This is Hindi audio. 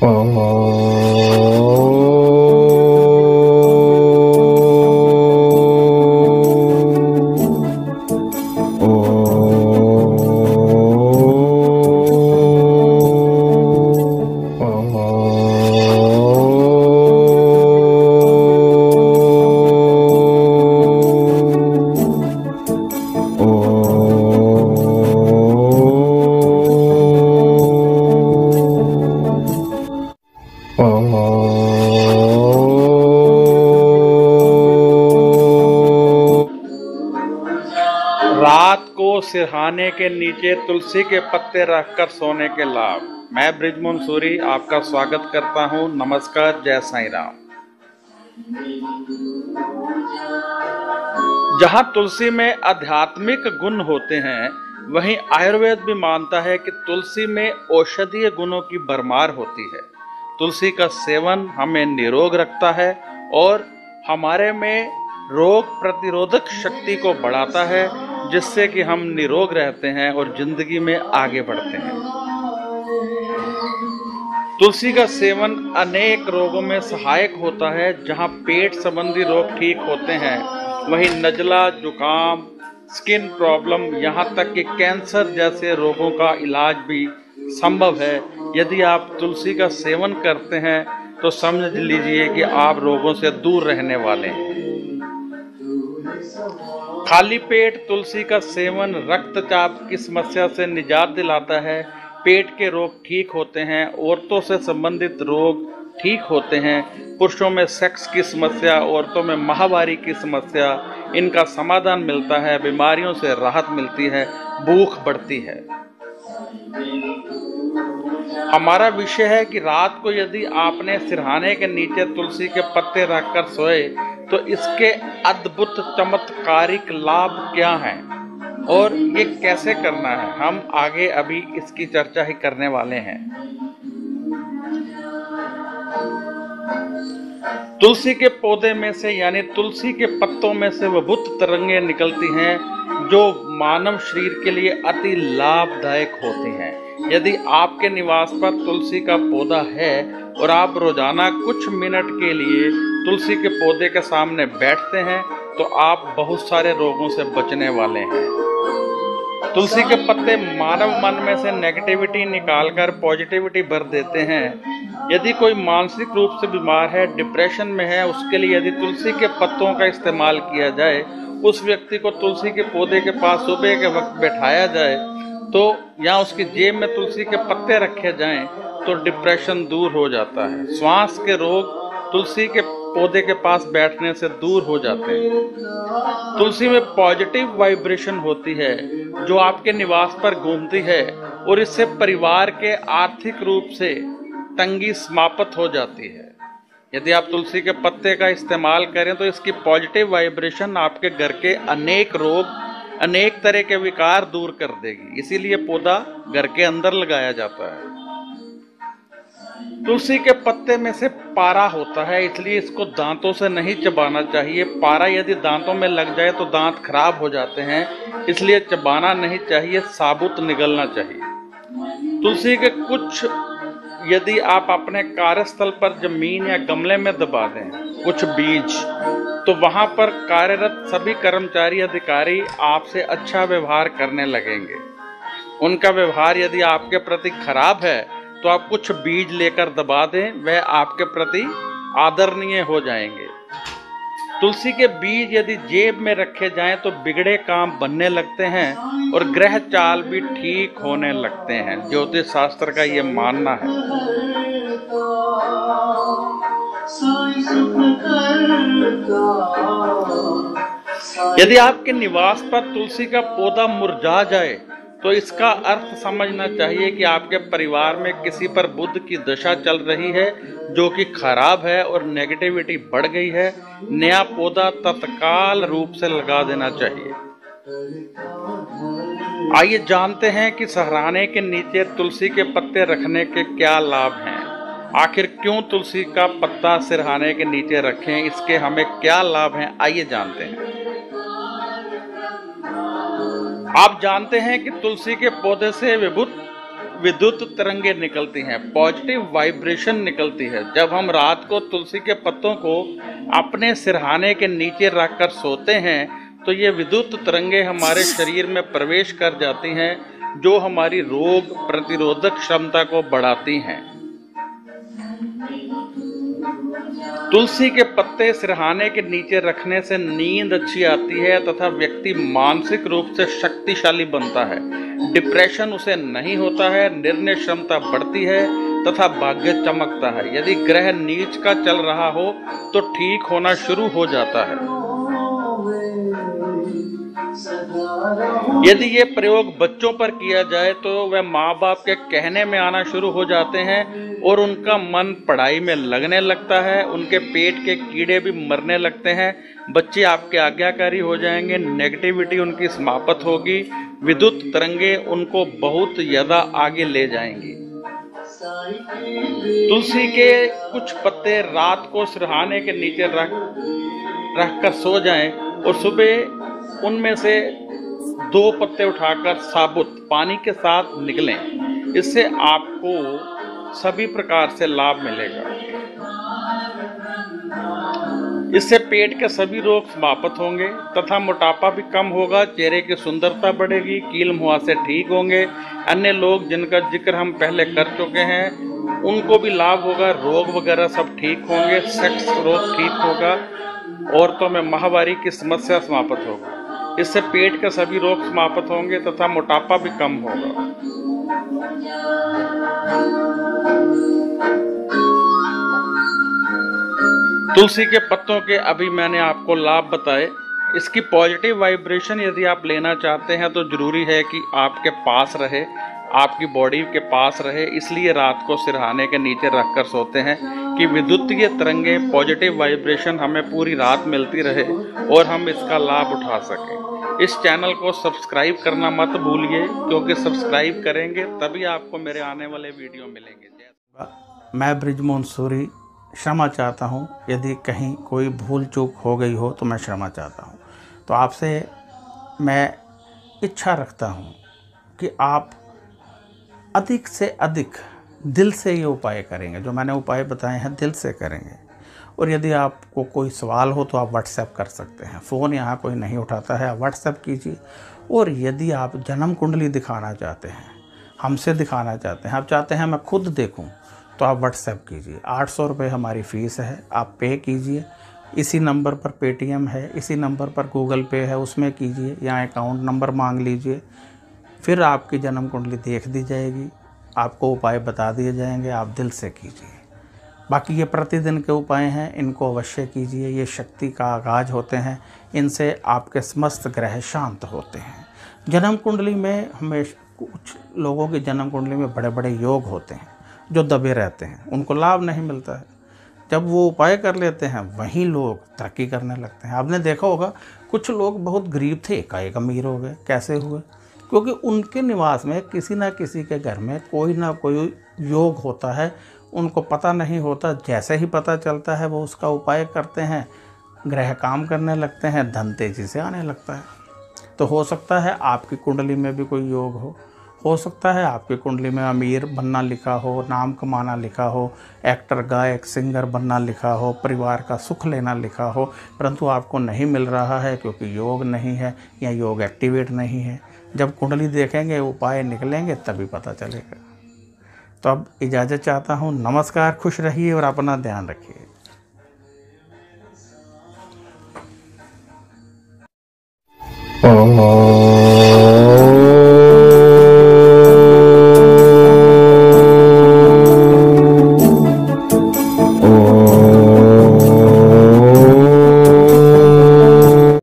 ओम रात को सिरहाने के नीचे तुलसी के पत्ते रखकर सोने के लाभ। मैं ब्रिजमोहन सूरी आपका स्वागत करता हूं। नमस्कार, जय साईं राम। जहां तुलसी में आध्यात्मिक गुण होते हैं, वहीं आयुर्वेद भी मानता है कि तुलसी में औषधीय गुणों की भरमार होती है। तुलसी का सेवन हमें निरोग रखता है और हमारे में रोग प्रतिरोधक शक्ति को बढ़ाता है, जिससे कि हम निरोग रहते हैं और जिंदगी में आगे बढ़ते हैं। तुलसी का सेवन अनेक रोगों में सहायक होता है। जहां पेट संबंधी रोग ठीक होते हैं, वहीं नजला, जुकाम, स्किन प्रॉब्लम, यहां तक कि कैंसर जैसे रोगों का इलाज भी संभव है। यदि आप तुलसी का सेवन करते हैं तो समझ लीजिए कि आप रोगों से दूर रहने वाले हैं। खाली पेट तुलसी का सेवन रक्तचाप की समस्या से निजात दिलाता है। पेट के रोग ठीक होते हैं। औरतों से संबंधित रोग ठीक होते हैं। पुरुषों में सेक्स की समस्या, औरतों में माहवारी की समस्या, इनका समाधान मिलता है। बीमारियों से राहत मिलती है, भूख बढ़ती है। हमारा विषय है कि रात को यदि आपने सिरहाने के नीचे तुलसी के पत्ते रखकर सोए तो इसके अद्भुत चमत्कारिक लाभ क्या हैं और ये कैसे करना है, हम आगे अभी इसकी चर्चा ही करने वाले हैं। तुलसी के पौधे में से यानी तुलसी के पत्तों में से विभुत तरंगें निकलती हैं जो मानव शरीर के लिए अति लाभदायक होती हैं। यदि आपके निवास पर तुलसी का पौधा है और आप रोजाना कुछ मिनट के लिए तुलसी के पौधे के सामने बैठते हैं तो आप बहुत सारे रोगों से बचने वाले हैं। तुलसी के पत्ते मानव मन में से नेगेटिविटी निकालकर पॉजिटिविटी भर देते हैं। यदि कोई मानसिक रूप से बीमार है, डिप्रेशन में है, उसके लिए यदि तुलसी के पत्तों का इस्तेमाल किया जाए, उस व्यक्ति को तुलसी के पौधे के पास सुबह के वक्त बैठाया जाए तो या उसकी जेब में तुलसी के पत्ते रखे जाएं तो डिप्रेशन दूर हो जाता है। श्वास के रोग तुलसी के पौधे के पास बैठने से दूर हो जाते हैं। तुलसी में पॉजिटिव वाइब्रेशन होती है जो आपके निवास पर घूमती है और इससे परिवार के आर्थिक रूप से तंगी समाप्त हो जाती है। यदि आप तुलसी के पत्ते का इस्तेमाल करें तो इसकी पॉजिटिव वाइब्रेशन आपके घर के अनेक रोग, अनेक तरह के विकार दूर कर देगी। इसीलिए पौधा घर के अंदर लगाया जाता है। तुलसी के पत्ते में से पारा होता है, इसलिए इसको दांतों से नहीं चबाना चाहिए। पारा यदि दांतों में लग जाए तो दांत खराब हो जाते हैं, इसलिए चबाना नहीं चाहिए, साबुत निगलना चाहिए। तुलसी के कुछ यदि आप अपने कार्यस्थल पर जमीन या गमले में दबा दें कुछ बीज, तो वहां पर कार्यरत सभी कर्मचारी अधिकारी आपसे अच्छा व्यवहार करने लगेंगे। उनका व्यवहार यदि आपके प्रति खराब है तो आप कुछ बीज लेकर दबा दें, वह आपके प्रति आदरणीय हो जाएंगे। तुलसी के बीज यदि जेब में रखे जाएं तो बिगड़े काम बनने लगते हैं और ग्रह चाल भी ठीक होने लगते हैं। ज्योतिष शास्त्र का ये मानना है। यदि आपके निवास पर तुलसी का पौधा मुरझा जाए तो इसका अर्थ समझना चाहिए कि आपके परिवार में किसी पर बुध की दशा चल रही है जो कि खराब है और नेगेटिविटी बढ़ गई है। नया पौधा तत्काल रूप से लगा देना चाहिए। आइए जानते हैं कि सिरहाने के नीचे तुलसी के पत्ते रखने के क्या लाभ हैं। आखिर क्यों तुलसी का पत्ता सिरहाने के नीचे रखें, इसके हमें क्या लाभ हैं, आइए जानते हैं। आप जानते हैं कि तुलसी के पौधे से विभुत विद्युत तरंगे निकलती हैं, पॉजिटिव वाइब्रेशन निकलती है। जब हम रात को तुलसी के पत्तों को अपने सिरहाने के नीचे रखकर सोते हैं तो ये विद्युत तरंगे हमारे शरीर में प्रवेश कर जाती हैं, जो हमारी रोग प्रतिरोधक क्षमता को बढ़ाती हैं। तुलसी के पत्ते सिरहाने के नीचे रखने से नींद अच्छी आती है तथा व्यक्ति मानसिक रूप से शक्तिशाली बनता है। डिप्रेशन उसे नहीं होता है, निर्णय क्षमता बढ़ती है तथा भाग्य चमकता है। यदि ग्रह नीच का चल रहा हो तो ठीक होना शुरू हो जाता है। यदि ये प्रयोग बच्चों पर किया जाए तो वह माँ बाप के कहने में आना शुरू हो जाते हैं और उनका मन पढ़ाई में लगने लगता है, उनके पेट के कीड़े भी मरने लगते हैं, बच्चे आपके आज्ञाकारी हो जाएंगे, नेगेटिविटी उनकी समाप्त होगी, विद्युत तरंगे उनको बहुत ज्यादा आगे ले जाएंगी। तुलसी के कुछ पत्ते रात को सिरहाने के नीचे रखकर सो जाएं और सुबह उनमें से 2 पत्ते उठाकर साबुत पानी के साथ निकलें। इससे आपको सभी प्रकार से लाभ मिलेगा। इससे पेट के सभी रोग समाप्त होंगे तथा मोटापा भी कम होगा, चेहरे की सुंदरता बढ़ेगी, कील मुहासे ठीक होंगे। अन्य लोग जिनका जिक्र हम पहले कर चुके हैं उनको भी लाभ होगा, रोग वगैरह सब ठीक होंगे, सेक्स रोग ठीक होगा, औरतों में माहवारी की समस्या समाप्त होगा। इससे पेट के सभी रोग समाप्त होंगे तथा मोटापा भी कम होगा। तुलसी के पत्तों के अभी मैंने आपको लाभ बताए। इसकी पॉजिटिव वाइब्रेशन यदि आप लेना चाहते हैं तो जरूरी है कि आपके पास रहे, आपकी बॉडी के पास रहे। इसलिए रात को सिरहाने के नीचे रखकर सोते हैं कि विद्युतीय तरंगे पॉजिटिव वाइब्रेशन हमें पूरी रात मिलती रहे और हम इसका लाभ उठा सकें। इस चैनल को सब्सक्राइब करना मत भूलिए, क्योंकि सब्सक्राइब करेंगे तभी आपको मेरे आने वाले वीडियो मिलेंगे। मैं बृजमोहन सूरी क्षमा चाहता हूँ, यदि कहीं कोई भूल चूक हो गई हो तो मैं क्षमा चाहता हूँ। तो आपसे मैं इच्छा रखता हूँ कि आप अधिक से अधिक दिल से ये उपाय करेंगे, जो मैंने उपाय बताए हैं दिल से करेंगे। और यदि आपको कोई सवाल हो तो आप व्हाट्सएप कर सकते हैं, फ़ोन यहाँ कोई नहीं उठाता है, आप व्हाट्सएप कीजिए। और यदि आप जन्म कुंडली दिखाना चाहते हैं, हमसे दिखाना चाहते हैं, आप चाहते हैं मैं खुद देखूं, तो आप व्हाट्सएप कीजिए। 800 रुपये हमारी फ़ीस है, आप पे कीजिए। इसी नंबर पर पेटीएम है, इसी नंबर पर गूगल पे है, उसमें कीजिए या अकाउंट नंबर मांग लीजिए। फिर आपकी जन्म कुंडली देख दी जाएगी, आपको उपाय बता दिए जाएंगे, आप दिल से कीजिए। बाकी ये प्रतिदिन के उपाय हैं, इनको अवश्य कीजिए। ये शक्ति का आगाज होते हैं, इनसे आपके समस्त ग्रह शांत होते हैं। जन्म कुंडली में हमेशा कुछ लोगों की जन्म कुंडली में बड़े बड़े योग होते हैं जो दबे रहते हैं, उनको लाभ नहीं मिलता है। जब वो उपाय कर लेते हैं वहीं लोग तरक्की करने लगते हैं। आपने देखा होगा कुछ लोग बहुत गरीब थे, एकाएक अमीर हो गए। कैसे हुए? क्योंकि उनके निवास में किसी ना किसी के घर में कोई ना कोई योग होता है, उनको पता नहीं होता। जैसे ही पता चलता है वो उसका उपाय करते हैं, ग्रह काम करने लगते हैं, धन तेजी से आने लगता है। तो हो सकता है आपकी कुंडली में भी कोई योग हो सकता है आपकी कुंडली में अमीर बनना लिखा हो, नाम कमाना लिखा हो, एक्टर गायक सिंगर बनना लिखा हो, परिवार का सुख लेना लिखा हो, परंतु आपको नहीं मिल रहा है क्योंकि योग नहीं है या योग एक्टिवेट नहीं है। जब कुंडली देखेंगे, उपाय निकलेंगे, तभी पता चलेगा। तो अब इजाज़त चाहता हूँ। नमस्कार, खुश रहिए और अपना ध्यान रखिए। Oh